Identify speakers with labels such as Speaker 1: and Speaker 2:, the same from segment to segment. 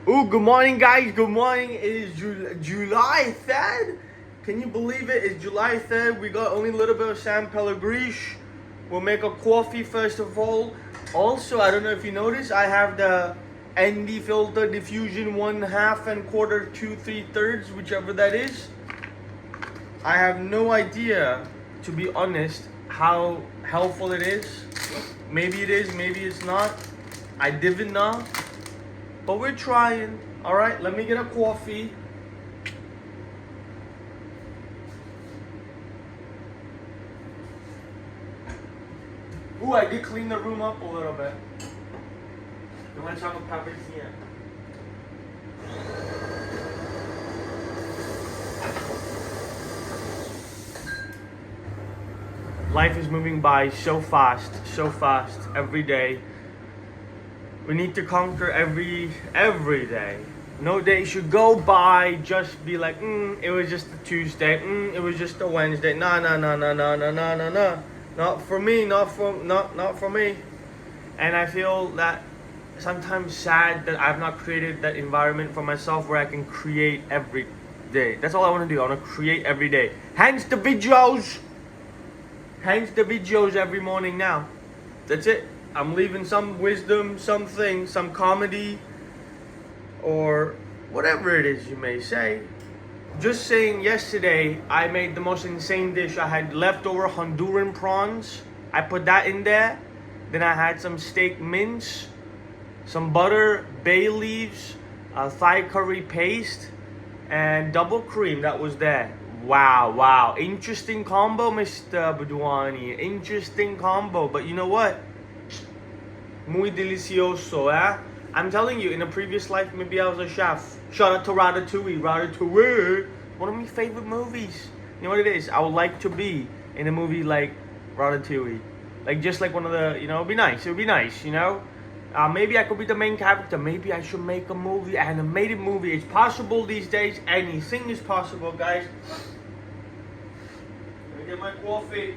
Speaker 1: Ooh, good morning, guys. Good morning. It is July 3rd. Can you believe it? It's July 3rd. We got only a little bit of San Pellegrino. We'll make a coffee first of all. Also, I don't know if you noticed, I have the ND filter diffusion 1/2 and quarter, 2 3/3, whichever that is. I have no idea, to be honest, how helpful it is. Maybe it is, maybe it's not. I didn't know. But we're trying. Alright, let me get a coffee. Ooh, I did clean the room up a little bit. Let's have a pepper here. Life is moving by so fast every day. We need to conquer every day. No day should go by just be like, it was just a Tuesday, it was just a Wednesday. No. Not for me, not for me. And I feel that sometimes sad that I've not created that environment for myself where I can create every day. That's all I want to do. I want to create every day. Hence the videos every morning now. That's it. I'm leaving some wisdom, something, some comedy, or whatever it is you may say. Just saying, yesterday I made the most insane dish. I had leftover Honduran prawns. I put that in there. Then I had some steak mince, some butter, bay leaves, Thai curry paste, and double cream that was there. Wow. Interesting combo, Mr. Budwani. Interesting combo. But you know what? Muy delicioso, eh? I'm telling you, in a previous life, maybe I was a chef. Shout out to Ratatouille. One of my favorite movies. You know what it is? I would like to be in a movie like Ratatouille. Like, just like one of the, it'd be nice. It would be nice, Maybe I could be the main character. Maybe I should make a movie, animated movie. It's possible these days. Anything is possible, guys. Let me get my coffee.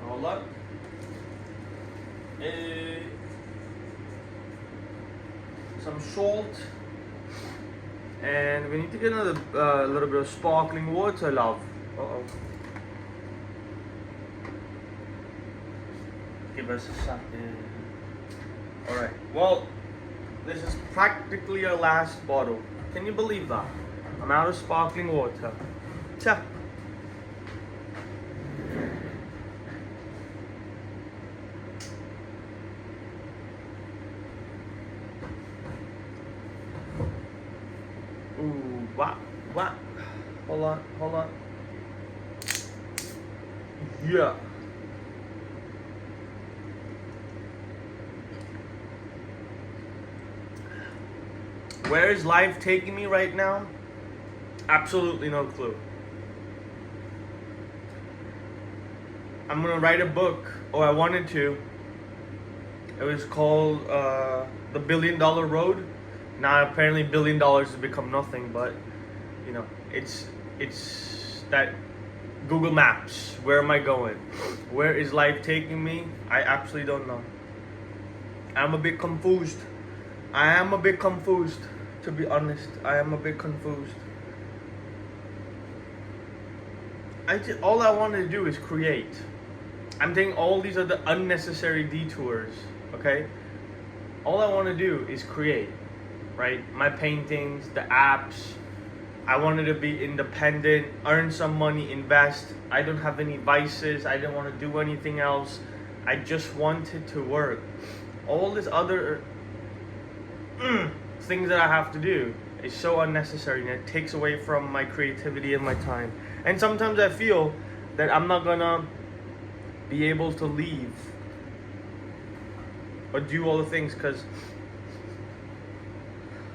Speaker 1: Hold up. Some salt, and we need to get another little bit of sparkling water, love. Give us a second. Alright, well, this is practically our last bottle. Can you believe that? I'm out of sparkling water. Tja. Ooh, what? Hold on. Yeah. Where is life taking me right now? Absolutely no clue. I'm gonna write a book, or I wanted to. It was called The $1 Billion Road. Now apparently $1 billion has become nothing, but it's that Google Maps. Where am I going? Where is life taking me? I absolutely don't know. I'm a bit confused. To be honest. I am a bit confused. All I want to do is create. I'm thinking all these are the unnecessary detours, okay? All I want to do is create. Right? My paintings, the apps. I wanted to be independent, earn some money, invest. I don't have any vices. I didn't want to do anything else. I just wanted to work. All this other things that I have to do is so unnecessary, and it takes away from my creativity and my time. And sometimes I feel that I'm not gonna be able to leave or do all the things because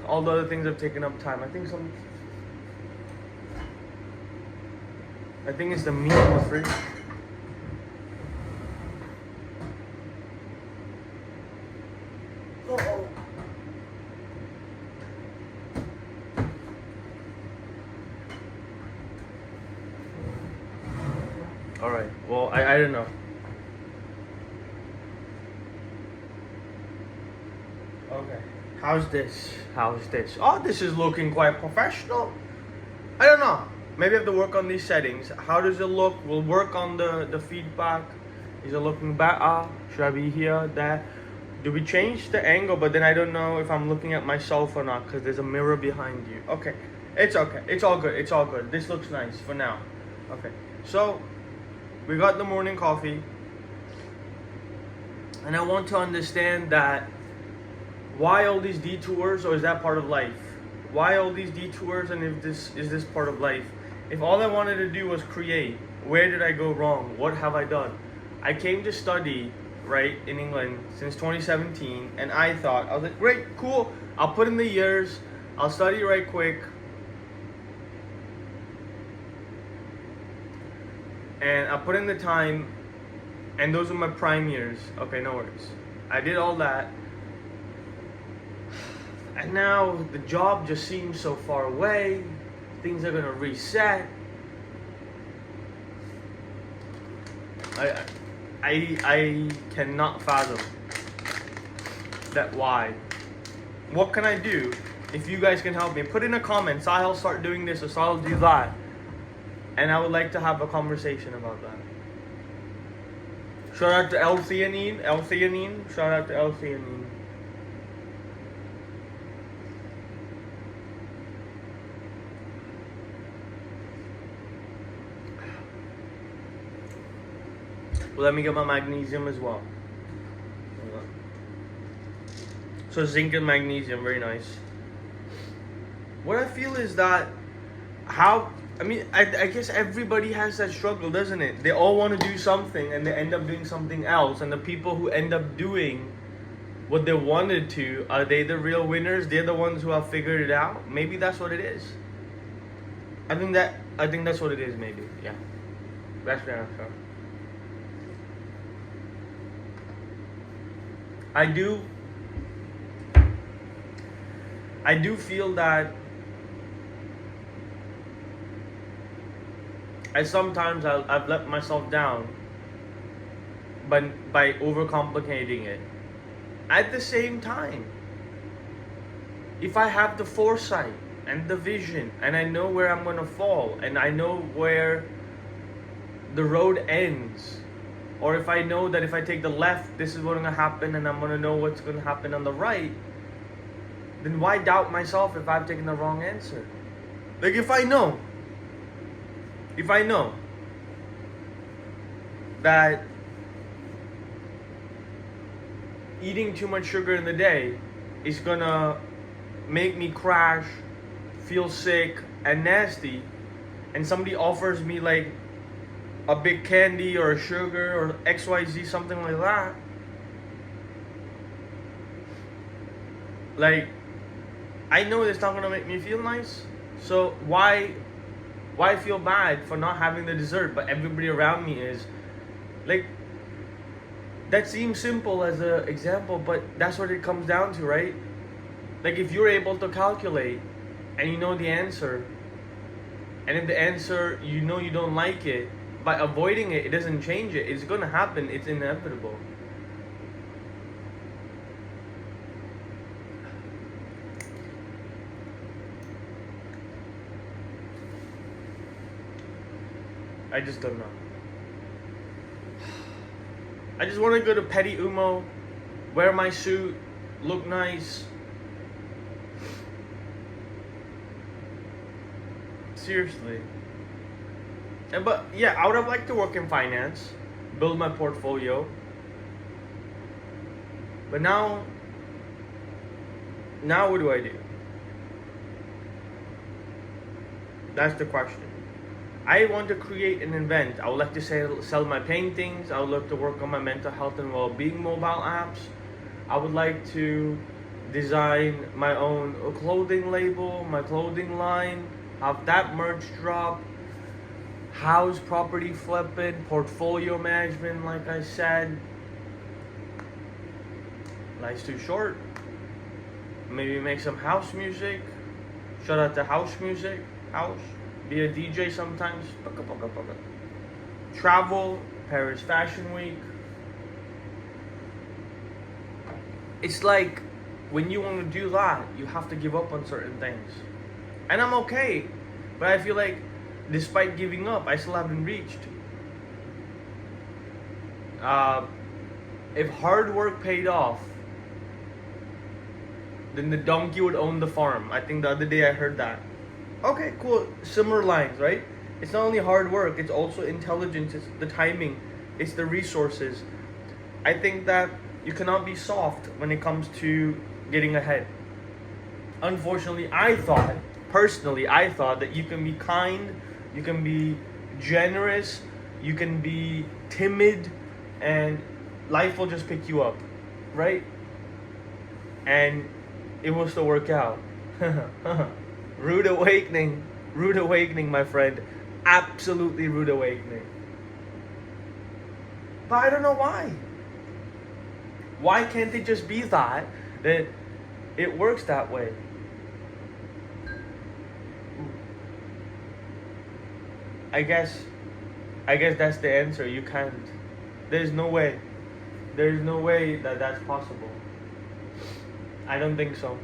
Speaker 1: all the other things have taken up time. I think it's the meat in the fridge. Alright, well, I don't know. Okay, how's this? How's this? Oh, this is looking quite professional. I don't know. Maybe I have to work on these settings. How does it look? We'll work on the feedback. Is it looking better? Should I be here, there? Do we change the angle? But then I don't know if I'm looking at myself or not because there's a mirror behind you. Okay. It's okay. It's all good. It's all good. This looks nice for now. Okay. So, we got the morning coffee. And I want to understand that why all these detours, or is that part of life? Why all these detours, and if this is this part of life? If all I wanted to do was create, where did I go wrong? What have I done? I came to study, right, in England since 2017, and I was like, great, cool, I'll put in the years, I'll study right quick, and I'll put in the time, and those are my prime years. Okay, no worries. I did all that, and now the job just seems so far away. Things are gonna reset. I cannot fathom that. Why? What can I do? If you guys can help me, put in a comment. I'll start doing this, or I'll do that, and I would like to have a conversation about that. Shout out to L-theanine. Shout out to L-theanine. Well, let me get my magnesium as well. So zinc and magnesium, very nice. What I feel is that I guess everybody has that struggle, doesn't it? They all want to do something and they end up doing something else. And the people who end up doing what they wanted to, are they the real winners? They're the ones who have figured it out? Maybe that's what it is. I think that's what it is, maybe. Yeah. That's the answer. I do feel that I've let myself down by overcomplicating it. At the same time, if I have the foresight and the vision, and I know where I'm gonna fall, and I know where the road ends, or if I know that if I take the left, this is what's gonna happen, and I'm gonna know what's gonna happen on the right, then why doubt myself if I've taken the wrong answer? Like if I know that eating too much sugar in the day is gonna make me crash, feel sick and nasty, and somebody offers me like a big candy or a sugar or XYZ, something like that, like I know it's not gonna make me feel nice. So why feel bad for not having the dessert, but everybody around me is? Like, that seems simple as an example, but that's what it comes down to, right? Like if you're able to calculate and you know the answer, and if the answer you know you don't like it, by avoiding it, it doesn't change it. It's gonna happen. It's inevitable. I just don't know. I just want to go to Petty Umo, wear my suit, look nice. Seriously. But yeah, I would have liked to work in finance, build my portfolio. But now what do I do? That's the question. I want to create an event. I would like to sell my paintings. I would like to work on my mental health and well-being mobile apps. I would like to design my own clothing label, my clothing line, have that merch drop, house property flipping, portfolio management, like I said. Life's too short. Maybe make some house music. Shout out to house music. House. Be a DJ sometimes. Travel. Paris Fashion Week. It's like when you want to do that, you have to give up on certain things. And I'm okay. But I feel like despite giving up, I still haven't reached. If hard work paid off, then the donkey would own the farm. I think the other day I heard that. Okay, cool. Similar lines, right? It's not only hard work, it's also intelligence, it's the timing, it's the resources. I think that you cannot be soft when it comes to getting ahead. Unfortunately, I thought that you can be kind, you can be generous, you can be timid, and life will just pick you up, right? And it will still work out. Rude awakening, my friend. Absolutely rude awakening. But I don't know why. Why can't it just be that it works that way? I guess that's the answer. You can't. There's no way. There's no way that that's possible. I don't think so.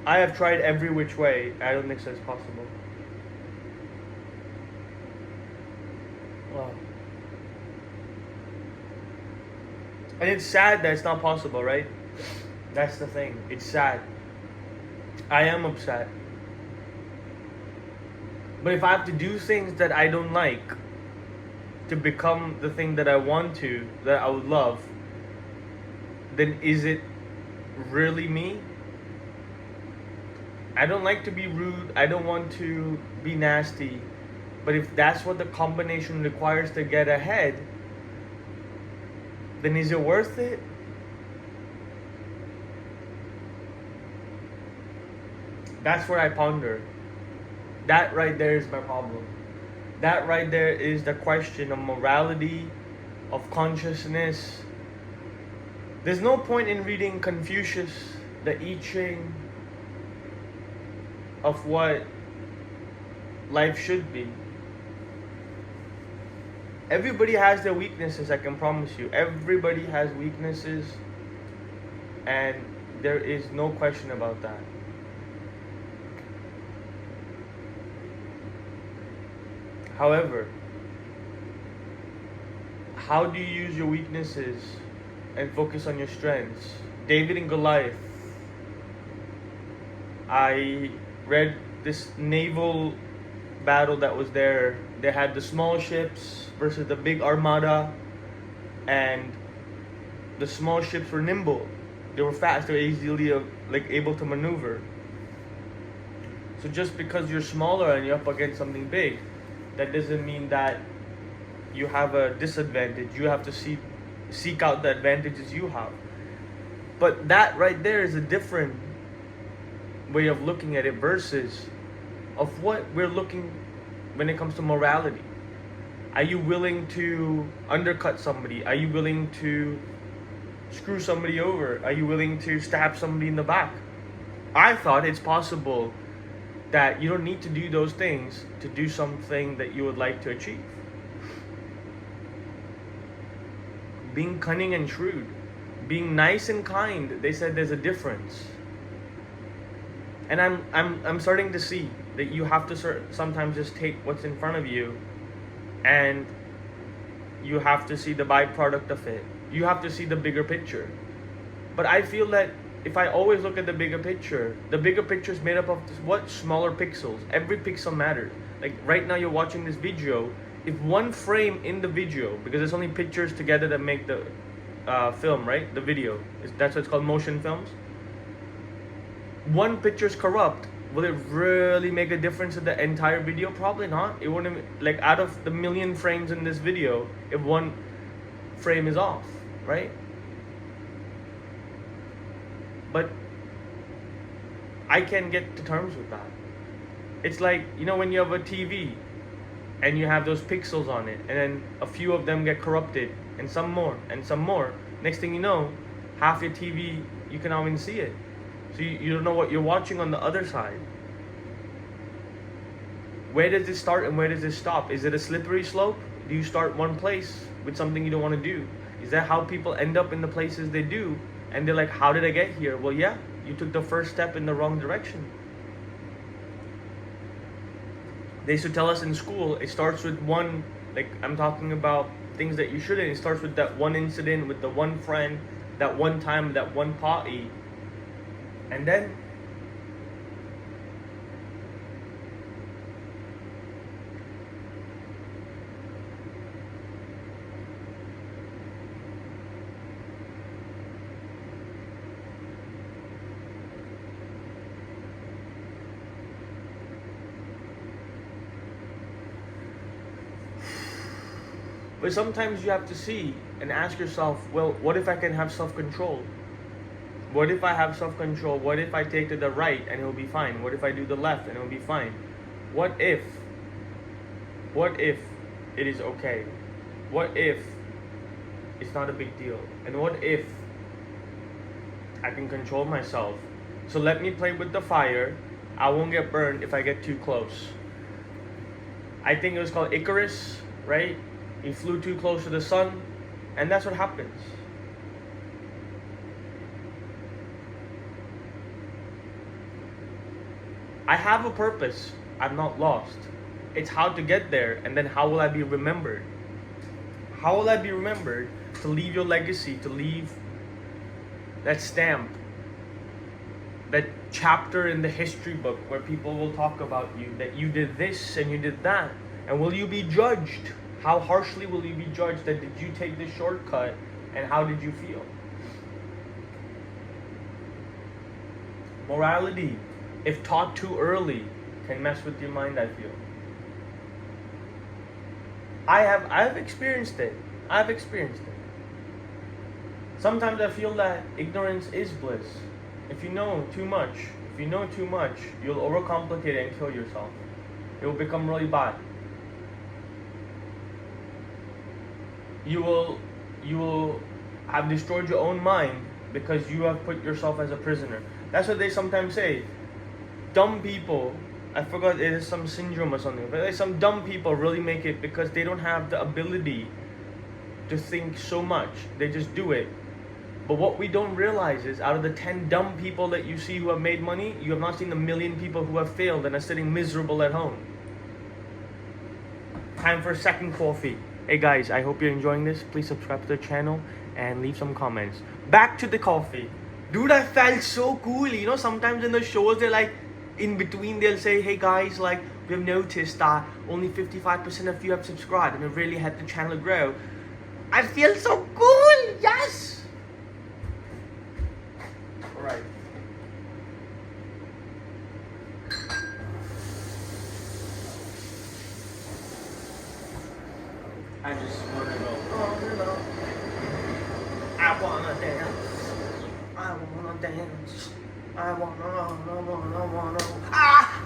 Speaker 1: I have tried every which way. I don't think that's possible. Wow. And it's sad that it's not possible, right? That's the thing. It's sad. I am upset. But if I have to do things that I don't like to become the thing that I want to, that I would love, then is it really me? I don't like to be rude. I don't want to be nasty. But if that's what the combination requires to get ahead, then is it worth it? That's what I ponder. That right there is my problem. That right there is the question of morality, of consciousness. There's no point in reading Confucius, the I Ching, of what life should be. Everybody has their weaknesses, I can promise you. Everybody has weaknesses, and there is no question about that. However, how do you use your weaknesses and focus on your strengths? David and Goliath. I read this naval battle that was there. They had the small ships versus the big armada, and the small ships were nimble. They were fast. They were easily able to maneuver. So just because you're smaller and you're up against something big, that doesn't mean that you have a disadvantage. You have to seek out the advantages you have. But that right there is a different way of looking at it versus of what we're looking when it comes to morality. Are you willing to undercut somebody? Are you willing to screw somebody over? Are you willing to stab somebody in the back? I thought it's possible that you don't need to do those things to do something that you would like to achieve. Being cunning and shrewd, being nice and kind, they said there's a difference. And I'm starting to see that you have to sometimes just take what's in front of you, and you have to see the byproduct of it. You have to see the bigger picture. But I feel that if I always look at the bigger picture is made up of what? Smaller pixels. Every pixel matters. Like right now you're watching this video. If one frame in the video, because it's only pictures together that make the film, right? The video. That's what it's called, motion films. One picture's corrupt. Will it really make a difference in the entire video? Probably not. It wouldn't. Like out of the million frames in this video, if one frame is off, right? But I can get to terms with that. It's like, when you have a TV and you have those pixels on it, and then a few of them get corrupted, and some more, and some more. Next thing you know, half your TV, you can not even see it. So you don't know what you're watching on the other side. Where does this start and where does this stop? Is it a slippery slope? Do you start one place with something you don't want to do? Is that how people end up in the places they do? And they're like, how did I get here? Well, yeah, you took the first step in the wrong direction. They used to tell us in school, it starts with one, like I'm talking about things that you shouldn't. It starts with that one incident, with the one friend, that one time, that one party. And then but sometimes you have to see and ask yourself, well, what if I can have self-control? What if I have self-control? What if I take to the right and it'll be fine? What if I do the left and it'll be fine? What if it is okay? What if it's not a big deal? And what if I can control myself? So let me play with the fire. I won't get burned if I get too close. I think it was called Icarus, right? He flew too close to the sun, and that's what happens. I have a purpose. I'm not lost. It's how to get there, and then how will I be remembered? How will I be remembered to leave your legacy, to leave that stamp, that chapter in the history book where people will talk about you, that you did this and you did that? And will you be judged? How harshly will you be judged that did you take this shortcut, and how did you feel? Morality, if taught too early, can mess with your mind, I feel. I've experienced it. I've experienced it. Sometimes I feel that ignorance is bliss. If you know too much, you'll overcomplicate it and kill yourself. It will become really bad. You will have destroyed your own mind because you have put yourself as a prisoner. That's what they sometimes say. Dumb people, I forgot, it is some syndrome or something, but some dumb people really make it because they don't have the ability to think so much. They just do it. But what we don't realize is, out of the 10 dumb people that you see who have made money, you have not seen the million people who have failed and are sitting miserable at home. Time for a second coffee. Hey guys, I hope you're enjoying this. Please subscribe to the channel and leave some comments. Back to the coffee. Dude, I felt so cool. You know, sometimes in the shows, they're like, in between, they'll say, hey guys, like, we have noticed that only 55% of you have subscribed and it really helped the channel grow. I feel so cool. Yes. All right. I just want to go, oh, I want to dance. I want to dance. I want to, ah!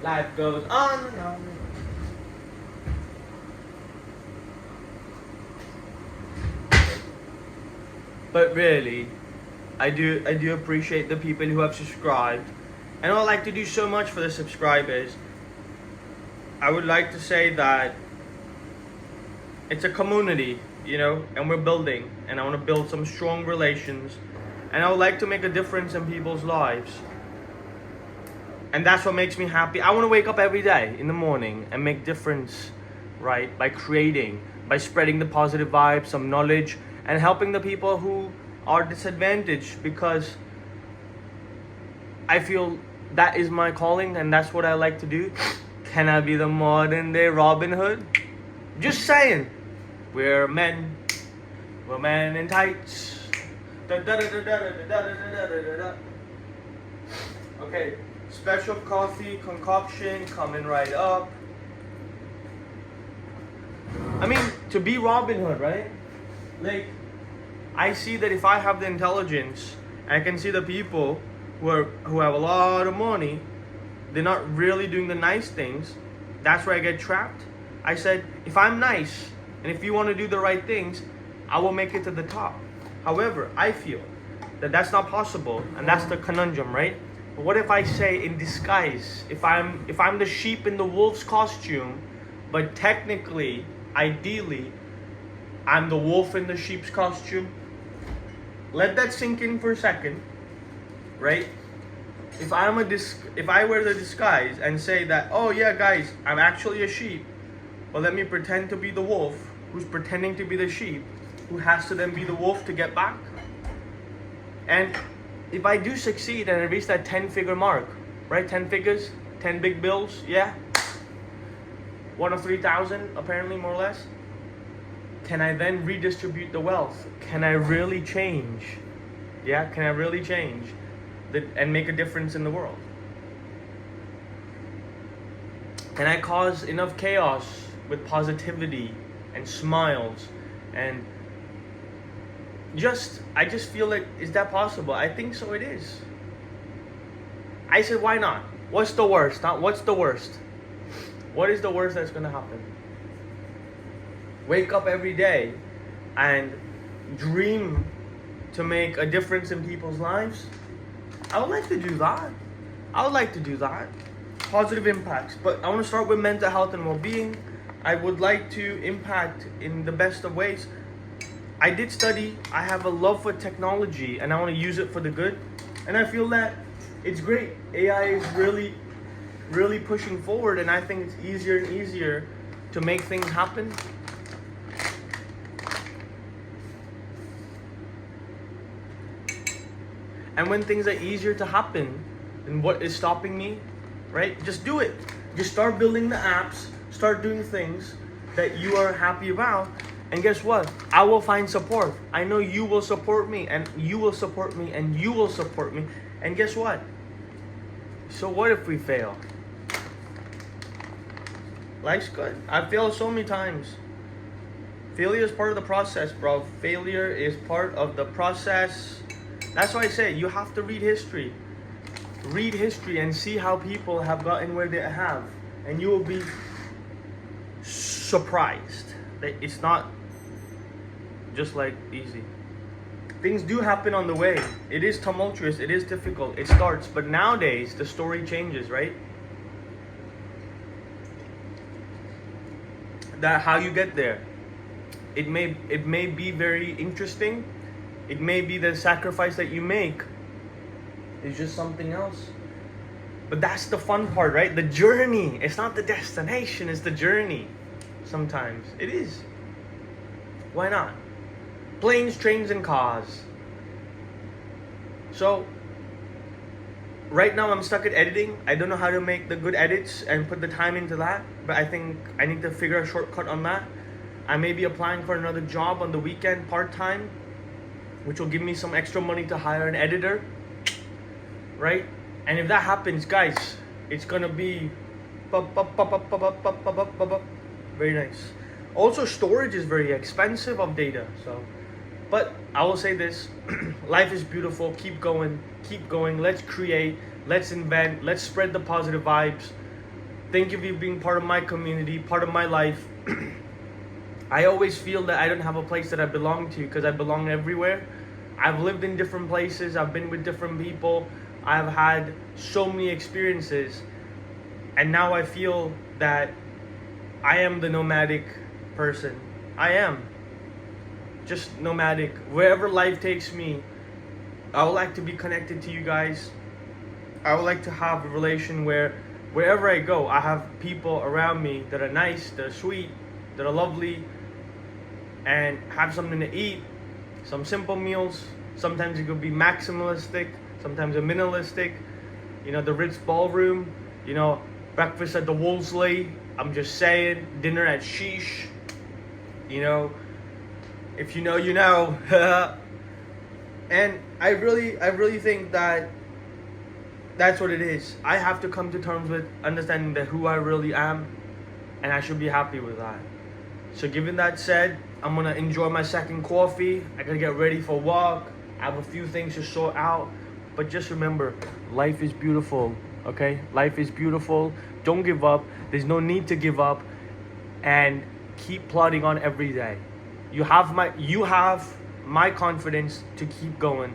Speaker 1: Life goes on and on. But really, I do appreciate the people who have subscribed, and I would like to do so much for the subscribers. I would like to say that it's a community, you know, and we're building, and I want to build some strong relations, and I would like to make a difference in people's lives. And that's what makes me happy. I want to wake up every day in the morning and make difference, right? By creating, by spreading the positive vibes, some knowledge, and helping the people who are disadvantaged, because I feel that is my calling and that's what I like to do. Can I be the modern day Robin Hood? Just saying. We're men in tights. Okay, special coffee concoction coming right up. I mean, to be Robin Hood, right? Like, I see that if I have the intelligence, I can see the people who have a lot of money, they're not really doing the nice things. That's where I get trapped. I said, if I'm nice, and if you want to do the right things, I will make it to the top. However, I feel that that's not possible, and that's the conundrum, right? But what if I say in disguise, if I'm the sheep in the wolf's costume, But technically, ideally, I'm the wolf in the sheep's costume. Let that sink in for a second, right? If I wear the disguise and say that, oh yeah guys, I'm actually a sheep, but let me pretend to be the wolf who's pretending to be the sheep, who has to then be the wolf to get back. And if I do succeed and I reach that 10-figure mark, right? 10 figures, 10 big bills, yeah. 1 of 3,000, apparently, more or less. Can I then redistribute the wealth? Can I really change? Yeah, can I really change and make a difference in the world? Can I cause enough chaos with positivity and smiles and I just feel like, is that possible? I think so, it is. I said, why not? What's the worst? Not what's the worst. What is the worst that's gonna happen? Wake up every day and dream to make a difference in people's lives. I would like to do that. Positive impacts. But I want to start with mental health and well-being. I would like to impact in the best of ways. I did study. I have a love for technology and I want to use it for the good. And I feel that it's great. AI is really, really pushing forward, and I think it's easier and easier to make things happen. And when things are easier to happen, then what is stopping me, right? Just do it. Just start building the apps, start doing things that you are happy about. And guess what? I will find support. I know you will support me, and you will support me, and you will support me. And guess what? So what if we fail? Life's good. I've failed so many times. Failure is part of the process, bro. Failure is part of the process. That's why I say you have to read history. Read history and see how people have gotten where they have. And you will be surprised that it's not just like easy. Things do happen on the way. It is tumultuous, it is difficult, it starts. But nowadays, the story changes, right? That how you get there. It may be very interesting. It may be the sacrifice that you make is just something else. But that's the fun part, right? The journey. It's not the destination, it's the journey. Sometimes. It is. Why not? Planes, trains, and cars. So, right now I'm stuck at editing. I don't know how to make the good edits and put the time into that. But I think I need to figure a shortcut on that. I may be applying for another job on the weekend, part-time, which will give me some extra money to hire an editor. Right? And if that happens, guys, it's gonna be very nice. Also, storage is very expensive of data. So, but I will say this: life is beautiful. Keep going. Let's create. Let's invent. Let's spread the positive vibes. Thank you for being part of my community, part of my life. I always feel that I don't have a place that I belong to because I belong everywhere. I've lived in different places. I've been with different people. I've had so many experiences. And now I feel that I am the nomadic person. I am. Just nomadic. Wherever life takes me, I would like to be connected to you guys. I would like to have a relation where wherever I go, I have people around me that are nice, that are sweet, that are lovely, and have something to eat, some simple meals. Sometimes it could be maximalistic, sometimes a minimalistic, the Ritz Ballroom, breakfast at the Wolseley, I'm just saying, dinner at Sheesh, if you know, you know. And I really think that that's what it is. I have to come to terms with understanding that who I really am, and I should be happy with that. So given that said, I'm gonna enjoy my second coffee. I gotta get ready for work. I have a few things to sort out. But just remember, life is beautiful, okay? Life is beautiful. Don't give up. There's no need to give up. And keep plodding on every day. You have my confidence to keep going.